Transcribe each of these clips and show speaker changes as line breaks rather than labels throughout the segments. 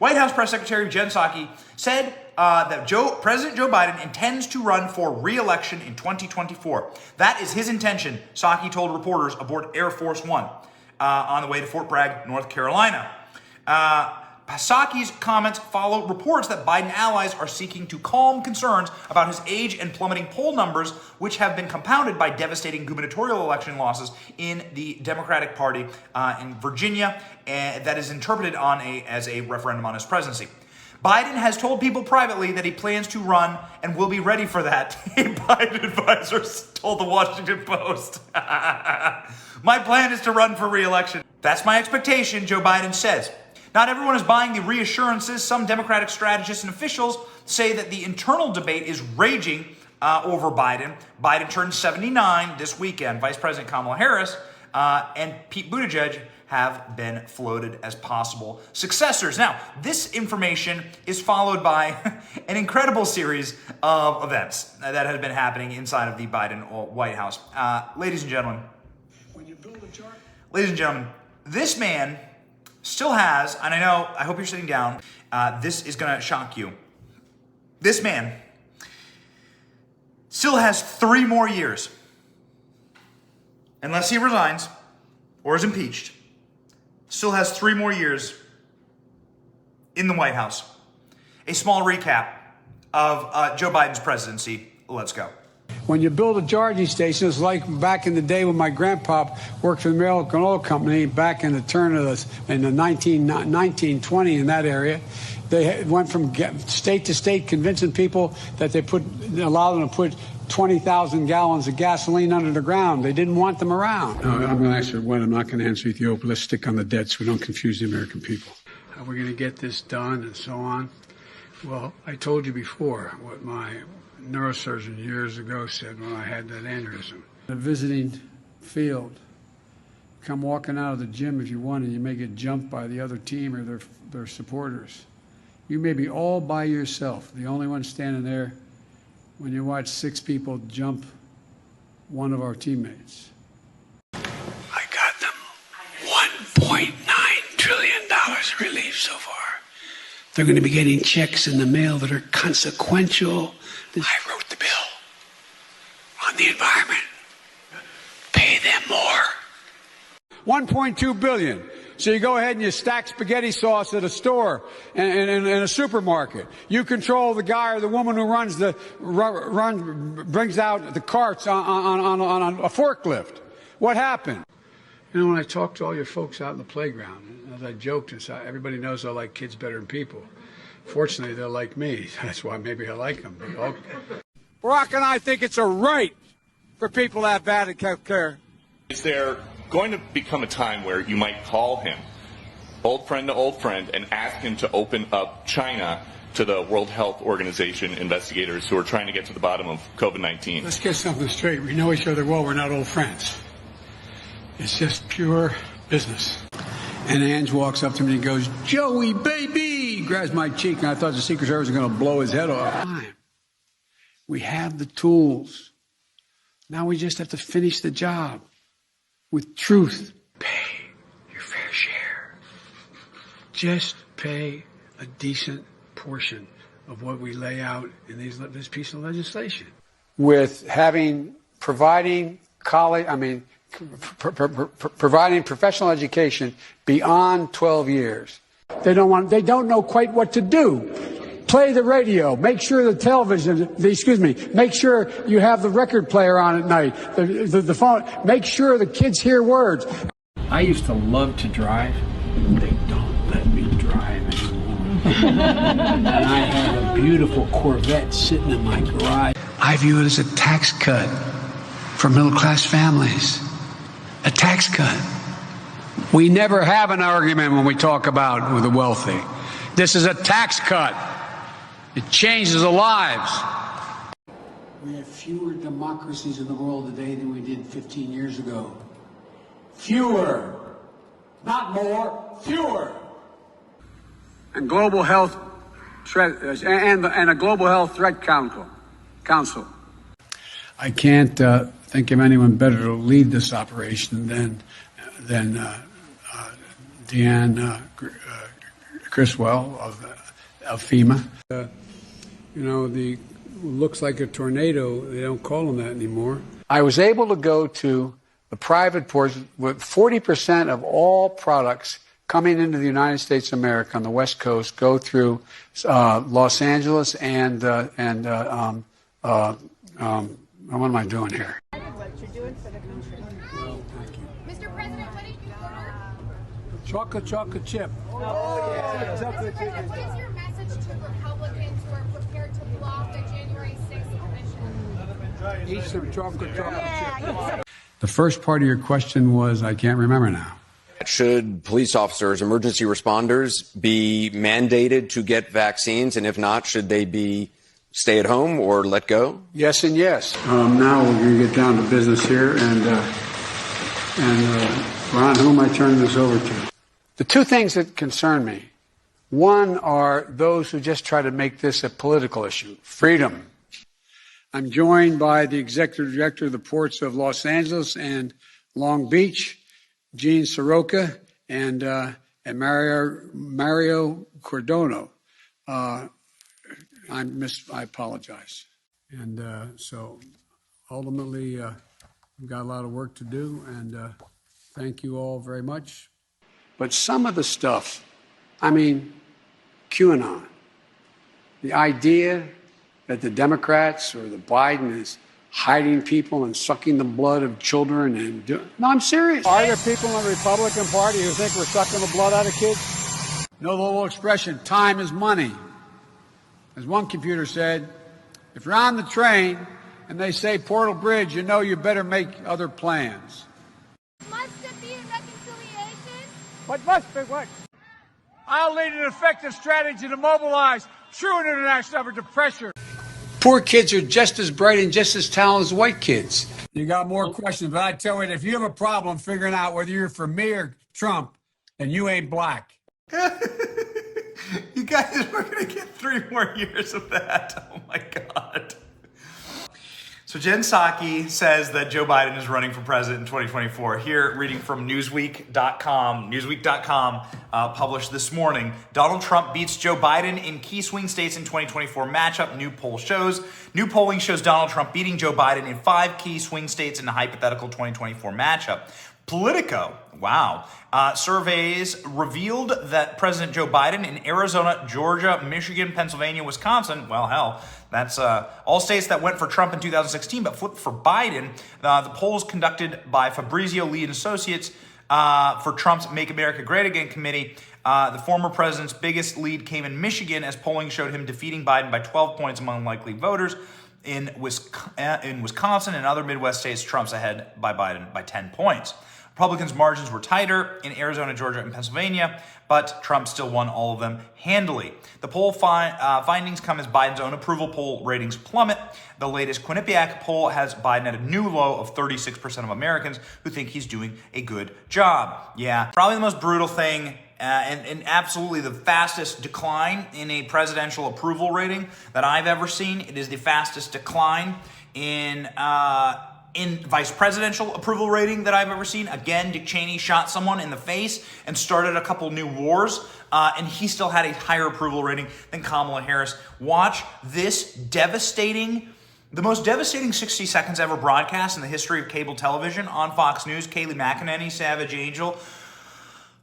White House Press Secretary Jen Psaki said that President Joe Biden intends to run for re-election in 2024. That is his intention, Psaki told reporters aboard Air Force One on the way to Fort Bragg, North Carolina. Psaki's comments follow reports that Biden allies are seeking to calm concerns about his age and plummeting poll numbers, which have been compounded by devastating gubernatorial election losses in the Democratic Party in Virginia, that is interpreted as a referendum on his presidency. Biden has told people privately that he plans to run and will be ready for that, a Biden advisor told the Washington Post. My plan is to run for re-election. That's my expectation, Joe Biden says. Not everyone is buying the reassurances. Some Democratic strategists and officials say that the internal debate is raging over Biden. Biden turned 79 this weekend. Vice President Kamala Harris and Pete Buttigieg have been floated as possible successors. Now, this information is followed by an incredible series of events that have been happening inside of the Biden White House. Ladies and gentlemen, this man still has, and I hope you're sitting down, this is going to shock you. This man still has 3 more years, unless he resigns or is impeached, still has 3 more years in the White House. A small recap of Joe Biden's presidency. Let's go.
When you build a charging station, it's like back in the day when my grandpa worked for the American Oil Company back in the turn of the 1920 in that area. They went from state to state convincing people that they allowed them to put 20,000 gallons of gasoline under the ground. They didn't want them around. I'm going to answer one. I'm not going to answer Ethiopia. Let's stick on the debt so we don't confuse the American people. How are we going to get this done and so on? Well, I told you before what my neurosurgeon years ago said when I had that aneurysm. A visiting field. Come walking out of the gym if you want, and you may get jumped by the other team or their supporters. You may be all by yourself, the only one standing there when you watch 6 people jump one of our teammates. I got them $1.9 trillion relief so far. They're going to be getting checks in the mail that are consequential. I wrote the bill on the environment. Pay them more. $1.2 billion. So you go ahead and you stack spaghetti sauce at a store and in a supermarket. You control the guy or the woman who brings out the carts on a forklift. What happened? You know, when I talk to all your folks out in the playground, as I joked, everybody knows I like kids better than people. Fortunately, they're like me. That's why maybe I like them. Barack and I think it's a right for people to have bad health care.
Is there going to become a time where you might call him, old friend to old friend, and ask him to open up China to the World Health Organization investigators who are trying to get to the bottom of COVID-19?
Let's get something straight. We know each other well. We're not old friends. It's just pure business. And Ange walks up to me and goes, "Joey, baby!" grabs my cheek, and I thought the Secret Service was going to blow his head off. We have the tools. Now we just have to finish the job with truth. Pay your fair share. Just pay a decent portion of what we lay out in this piece of legislation. With providing professional education beyond 12 years. They don't know quite what to do. Play the radio, make sure make sure you have the record player on at night, the phone, make sure the kids hear words. I used to love to drive. They don't let me drive anymore. And I have a beautiful Corvette sitting in my garage. I view it as a tax cut for middle-class families. A tax cut. We never have an argument when we talk about with the wealthy. This is a tax cut. It changes the lives. We have fewer democracies in the world today than we did 15 years ago. Fewer. Not more, fewer. And global health and a global health threat council. I can't think of anyone better to lead this operation than Deanne Criswell of FEMA. The looks like a tornado. They don't call them that anymore. I was able to go to the private ports with 40% of all products coming into the United States of America on the West Coast go through Los Angeles and what am I doing here?
What you're doing for the country.
Well, thank you.
Mr. President, what did you order?
Chocolate chip.
Mr. President, what is your message to Republicans who are prepared to block the January 6th commission?
Eat some chocolate chip. The first part of your question was, I can't remember now.
Should police officers, emergency responders, be mandated to get vaccines? And if not, should they be stay at home or let go?
Yes and yes. Now we're going to get down to business here, and Ron, who am I turning this over to? The two things that concern me. One are those who just try to make this a political issue. Freedom. I'm joined by the executive director of the ports of Los Angeles and Long Beach, Gene Soroka, and Mario Cordono. I apologize. And so ultimately, we've got a lot of work to do, and thank you all very much. But some of the stuff, QAnon, the idea that the Democrats or the Biden is hiding people and sucking the blood of children no, I'm serious. Are there people in the Republican Party who think we're sucking the blood out of kids? Know the little expression, time is money. As one computer said, if you're on the train and they say Portal Bridge, you know you better make other plans.
Must it be a reconciliation?
What must be what? I'll lead an effective strategy to mobilize true international effort to pressure. Poor kids are just as bright and just as talented as white kids. You got more questions, but I tell you, if you have a problem figuring out whether you're for me or Trump, then you ain't black.
You guys, we're going to get 3 more years of that. Oh my God. So Jen Psaki says that Joe Biden is running for president in 2024. Here, reading from Newsweek.com. Newsweek.com published this morning. Donald Trump beats Joe Biden in key swing states in 2024 matchup. New polling shows Donald Trump beating Joe Biden in 5 key swing states in a hypothetical 2024 matchup. Politico, surveys revealed that President Joe Biden in Arizona, Georgia, Michigan, Pennsylvania, Wisconsin, well, hell, that's all states that went for Trump in 2016 but flipped for Biden. The polls conducted by Fabrizio Lee and Associates for Trump's Make America Great Again committee. The former president's biggest lead came in Michigan as polling showed him defeating Biden by 12 points among likely voters. In Wisconsin and other Midwest states, Trump's ahead by Biden by 10 points. Republicans' margins were tighter in Arizona, Georgia, and Pennsylvania, but Trump still won all of them handily. The poll findings come as Biden's own approval poll ratings plummet. The latest Quinnipiac poll has Biden at a new low of 36% of Americans who think he's doing a good job. Yeah, probably the most brutal thing and absolutely the fastest decline in a presidential approval rating that I've ever seen. It is the fastest decline in vice presidential approval rating that I've ever seen. Again, Dick Cheney shot someone in the face and started a couple new wars, and he still had a higher approval rating than Kamala Harris. Watch this the most devastating 60 seconds ever broadcast in the history of cable television on Fox News. Kayleigh McEnany, Savage Angel,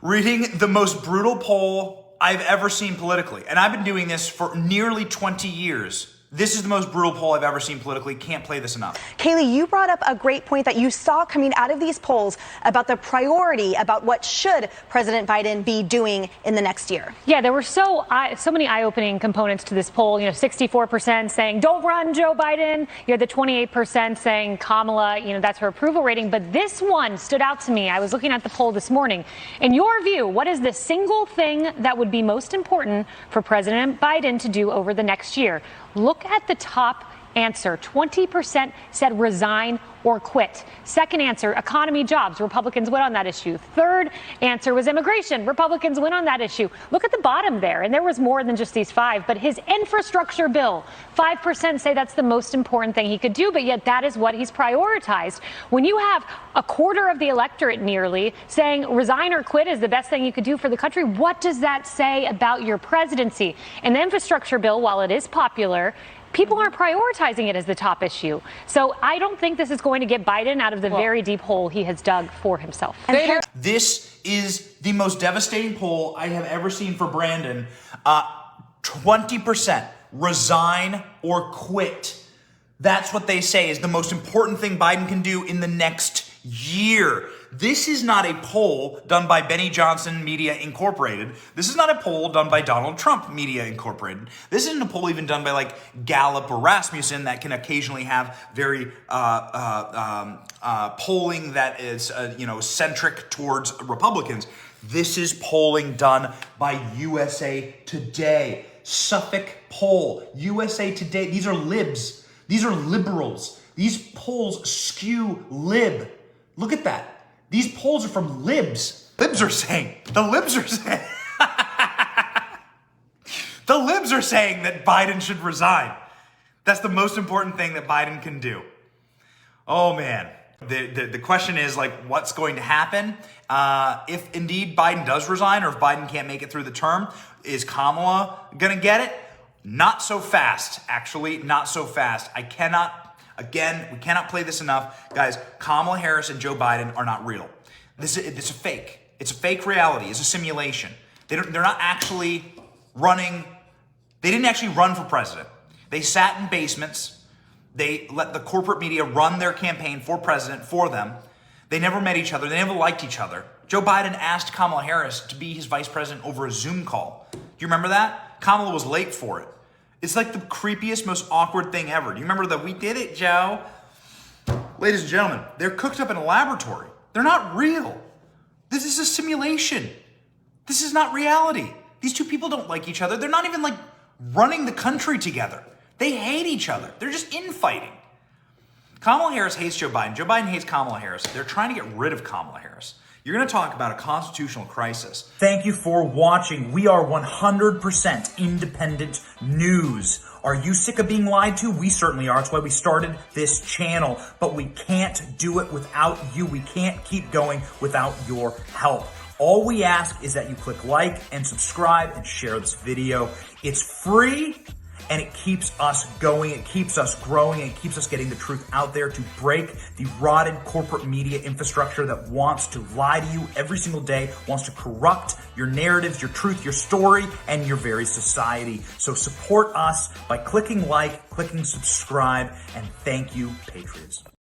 reading the most brutal poll I've ever seen politically. And I've been doing this for nearly 20 years. This is the most brutal poll I've ever seen politically. Can't play this enough.
Kayleigh, you brought up a great point that you saw coming out of these polls about the priority, about what should President Biden be doing in the next year.
Yeah, there were so many eye-opening components to this poll. 64% saying, don't run, Joe Biden. You had the 28% saying Kamala, that's her approval rating. But this one stood out to me. I was looking at the poll this morning. In your view, what is the single thing that would be most important for President Biden to do over the next year? Look at the top answer. 20% said resign or quit. Second answer, economy, jobs. Republicans win on that issue. Third answer was immigration. Republicans win on that issue. Look at the bottom there. And there was more than just these 5, but his infrastructure bill, 5% say that's the most important thing he could do, but yet that is what he's prioritized. When you have a quarter of the electorate nearly saying resign or quit is the best thing you could do for the country, what does that say about your presidency? And the infrastructure bill, while it is popular, people aren't prioritizing it as the top issue. So I don't think this is going to get Biden out of the very deep hole he has dug for himself.
This is the most devastating poll I have ever seen for Brandon. 20% resign or quit. That's what they say is the most important thing Biden can do in the next year. This is not a poll done by Benny Johnson Media Incorporated. This is not a poll done by Donald Trump Media Incorporated. This isn't a poll even done by like Gallup or Rasmussen that can occasionally have very polling that is centric towards Republicans. This is polling done by USA Today. Suffolk poll, USA Today. These are libs. These are liberals. These polls skew lib. Look at that. These polls are from libs. The libs are saying that Biden should resign. That's the most important thing that Biden can do. Oh man. The question is like, what's going to happen if indeed Biden does resign, or if Biden can't make it through the term? Is Kamala going to get it? Not so fast, actually, not so fast. We cannot play this enough. Guys, Kamala Harris and Joe Biden are not real. It's a fake. It's a fake reality. It's a simulation. They're not actually running. They didn't actually run for president. They sat in basements. They let the corporate media run their campaign for president for them. They never met each other. They never liked each other. Joe Biden asked Kamala Harris to be his vice president over a Zoom call. Do you remember that? Kamala was late for it. It's like the creepiest, most awkward thing ever. Do you remember the "we did it, Joe"? Ladies and gentlemen, they're cooked up in a laboratory. They're not real. This is a simulation. This is not reality. These two people don't like each other. They're not even like running the country together. They hate each other. They're just infighting. Kamala Harris hates Joe Biden. Joe Biden hates Kamala Harris. They're trying to get rid of Kamala Harris. You're going to talk about a constitutional crisis. Thank you for watching. We are 100% independent news. Are you sick of being lied to? We certainly are. That's why we started this channel. But we can't do it without you. We can't keep going without your help. All we ask is that you click like and subscribe and share this video. It's free. And it keeps us going, it keeps us growing, and it keeps us getting the truth out there to break the rotted corporate media infrastructure that wants to lie to you every single day, wants to corrupt your narratives, your truth, your story, and your very society. So support us by clicking like, clicking subscribe, and thank you, Patriots.